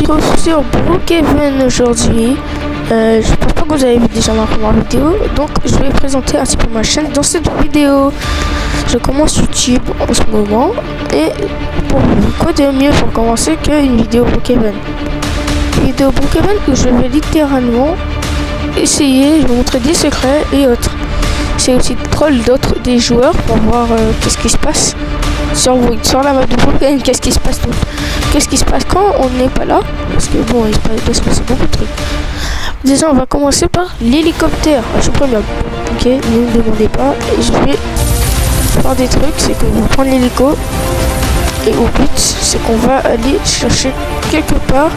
vidéo sur Brookhaven aujourd'hui. Je pense pas que vous avez vu déjà ma première vidéo, donc je vais présenter un petit peu ma chaîne dans cette vidéo. Je commence YouTube en ce moment et pour quoi de mieux pour commencer qu'une vidéo Brookhaven. Une vidéo Brookhaven où je vais littéralement essayer, je vais montrer des secrets et autres. C'est aussi troll d'autres des joueurs pour voir qu'est-ce qui se passe sur la map de Brookhaven, qu'est-ce qui se passe quand on n'est pas là, parce que bon, il se passe beaucoup de trucs. Déjà, on va commencer par l'hélicoptère. Je suis premium. Ok, ne me demandez pas. Et je vais faire des trucs, c'est que vous prenez l'hélico et au but, c'est qu'on va aller chercher quelque part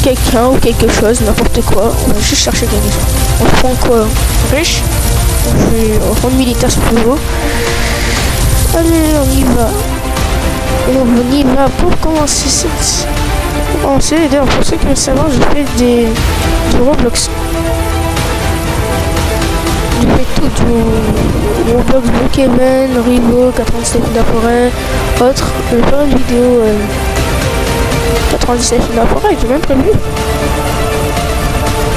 quelqu'un ou quelque chose, n'importe quoi. On va juste chercher quelque chose. On prend quoi? Riche. On prend militaire sur le haut. Allez, on y va. On y va pour commencer et d'ailleurs pour ceux qui veulent savoir, je fais du Roblox. Je fais tout du Roblox, Brookhaven, Rivo, 97 de la forêt, autres. Je vais faire une vidéo 97 de la forêt, j'ai même prévu.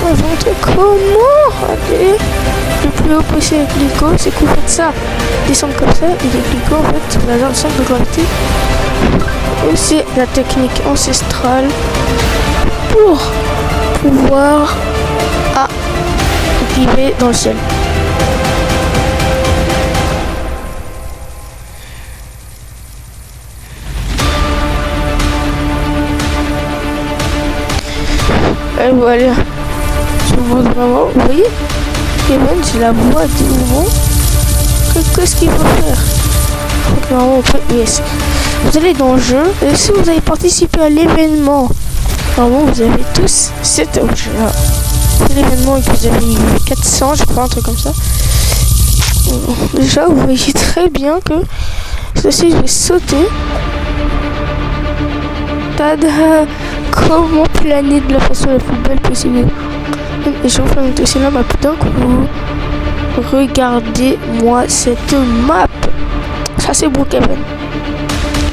On va montrer comment aller le plus haut possible avec l'hélico, c'est que vous faites ça, descendre comme ça, et l'hélico en fait, on a le centre de gravité. Et c'est la technique ancestrale pour pouvoir arriver dans le ciel. Et voilà. Je vous montre vraiment, vous voyez, Kevin, c'est la voie du mouvement. Qu'est-ce qu'il faut faire? Donc normalement, yes. Vous allez dans le jeu, et si vous avez participé à l'événement, normalement vous avez tous cet objet-là. C'est l'événement et que vous avez eu 400, je crois, un truc comme ça. Déjà, vous voyez très bien que ceci, je vais sauter. Tada! Comment planer de la façon la plus belle possible. Et je vais vous faire une aussi la map d'un coup. Regardez-moi cette map. Ça, c'est Brookhaven.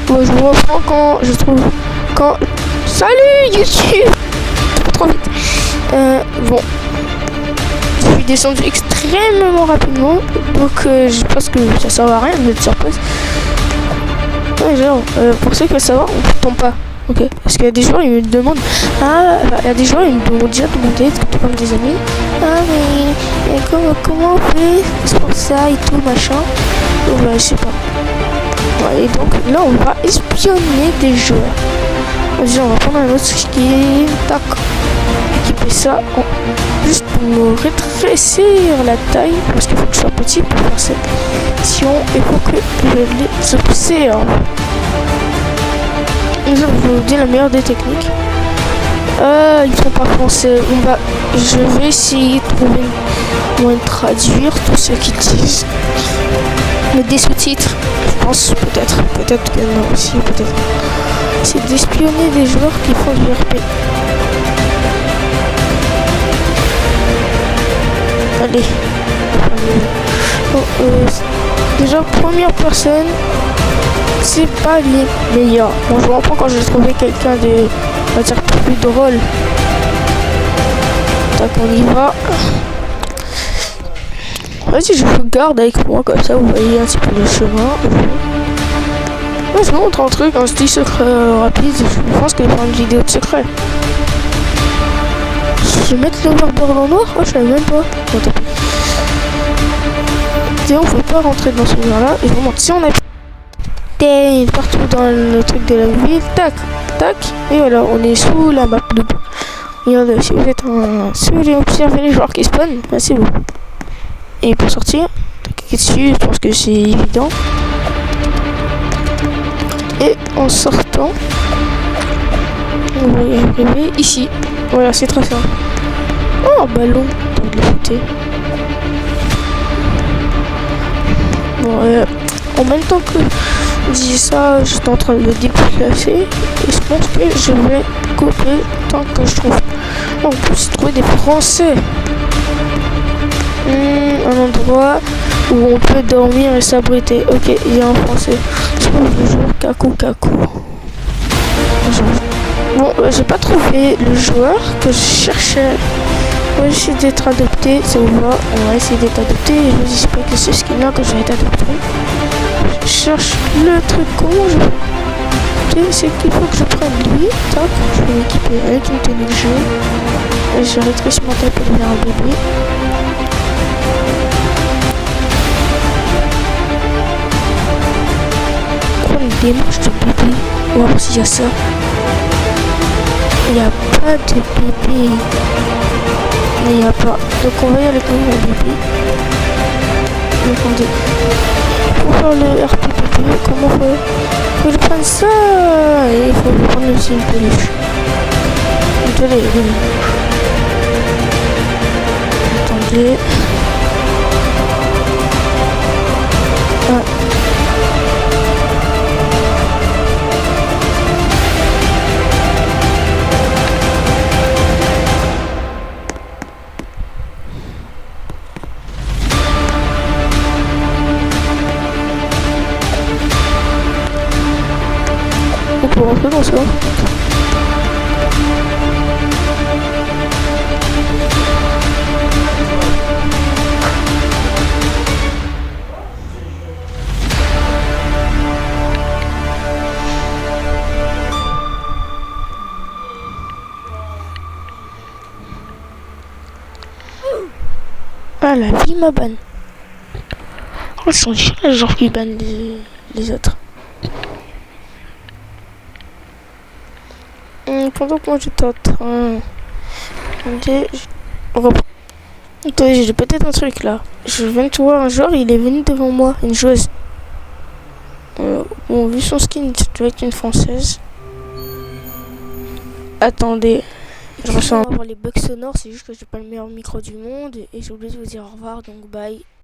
Bon, je vous reprends quand Salut YouTube. Trop vite. Bon. Je suis descendu extrêmement rapidement. Donc je pense que ça sert à rien de mettre sur pause. Ouais, genre, pour ceux qui veulent savoir, on ne tombe pas. Ok. Parce qu'il y a des joueurs, ils me demandent. Il y a des joueurs, ils m'ont déjà demandé, tout comme des amis. Mais comment on fait? C'est pour ça et tout, machin. Donc je sais pas. Ouais, et donc là on va espionner des joueurs. Déjà on va prendre un autre skin, tac, équiper ça, juste pour me rétrécir la taille, parce qu'il faut que je sois petit pour faire cette mission, il faut que je les observe. Je vais vous dire la meilleure des techniques. Ils sont pas français, je vais essayer de trouver un moyen de traduire tout ce qu'ils disent. Mais des sous-titres, je pense, peut-être que non aussi, peut-être. C'est d'espionner des joueurs qui font du RP. Allez. Bon, déjà, première personne, c'est pas les meilleurs. Bon, je reprends quand j'ai trouvé quelqu'un de, on va dire, plus drôle. Tac, on y va. Vas-y, je vous garde avec moi, comme ça vous voyez un petit peu le chemin. Moi, je vous montre un truc, un petit secret rapide. Je pense que je vais faire une vidéo de secret. Je vais mettre l'overboard en noir. Oh, je savais même pas. Bon, on peut pas rentrer dans ce mur-là. Et je vous montre, si on a partout dans le truc de la ville, tac, tac, et voilà, on est sous la map de. Regardez, si vous voulez observer les joueurs qui spawnent, ben c'est bon. Et pour sortir, cliquez dessus, je pense que c'est évident. Et en sortant, on va y arriver ici. Voilà, c'est très simple. Oh, un ballon, de l'écouter. Bon, en même temps que je dis ça, j'étais en train de le déplacer. Et je pense que je vais couper tant que je trouve. En plus, trouver des Français. Un endroit où on peut dormir et s'abriter. Ok, il y a un français. Je trouve le joueur Kaku. Bon, j'ai pas trouvé le joueur que je cherchais. On va essayer d'être adopté, ça vous va? On va essayer d'être adopté et je vous dis pas que c'est ce qu'il y a que je vais être adopté. Je cherche le truc, comment je vais... C'est qu'il faut que je prenne lui, tac, je vais m'équiper avec une tenue de jeu. Et je rétrécis ma taille pour devenir un bébé. Prendre des manches de bébé, on va voir s'il y a ça. Il n'y a pas de bébé. Il n'y a pas. Donc on va y aller comme un bébé. Donc on dit. Pour faire le RPPP, comment faut que je prenne ça? Et il faut prendre aussi une peluche. Attendez. Ah. On peut rentrer dans ça. Ah, la vie m'a banne. Ils sont chiants les gens qui bannent les autres. Pendant que moi j'étais en train Attendez, j'ai peut-être un truc là. Je viens de voir un joueur, il est venu devant moi, une joueuse. Bon, vu son skin, ça doit être une française. Attendez, je ressens avoir les bugs sonores, c'est juste que j'ai pas le meilleur micro du monde et j'ai oublié de vous dire au revoir, donc bye.